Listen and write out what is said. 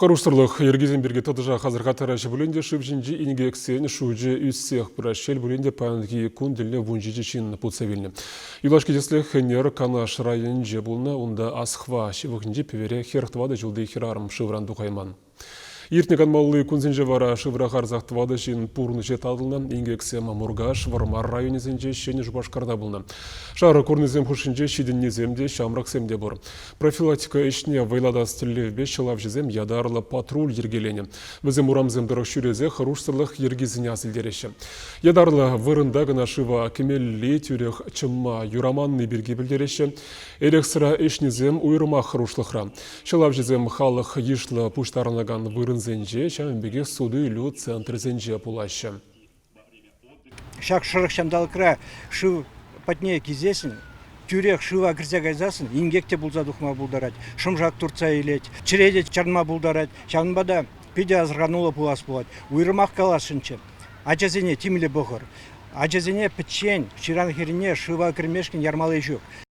Харуштырлық ергезен берге тадыжа қазір қатарашы бүленде шыбжинжи ингексен шуджи үссех бірашел бүленде пәнгі күн діліне вунжиджи чин пұтсавеліне. Юлашки деслі хенер канаш райын же бұлна, онда асхва шевықнжи певере херхтвады жылды херарым шывранду қайман. Иртнек анмаллы күнзінже вара шывра қарзақтывады жин пурны жет адылна, ингексем мургаш вармар районезенже шені жұбашқарда бұлна. Шары көрнезем хушинже шидіннеземде шамрақсемде бұр. Профилактика ішіне вайлада стіллевбе шылав жезем ядарлы патруль ергелене. Бізім урамзем дұрық шүрезе харушсырлық ергезіне асылдереші. Ядарлы вырында гына шыва кемелле тюрех чымма юраманны берге білдереші. Эрек сыра ішнезем уйрыма харушлықра. Шылав жезем халық ешлі пуштарынаган вырын зенже, шамбеге суды үлі центр зенже пулашы. Шак шырық шамдалықра шыв патне кезесін, тюрех шыва кірзе қайзасын, ингекте бұлза дұқма бұлдарад, шымжақ турца елет, чіреде чарма бұлдарад, шанбада педе азырғанула пулас бұлад, уйрымақ каласынчы, ажазене тимілі бұғыр, ажазене пітчен, ширан херіне шыва кірмешкін ярмалы жүк.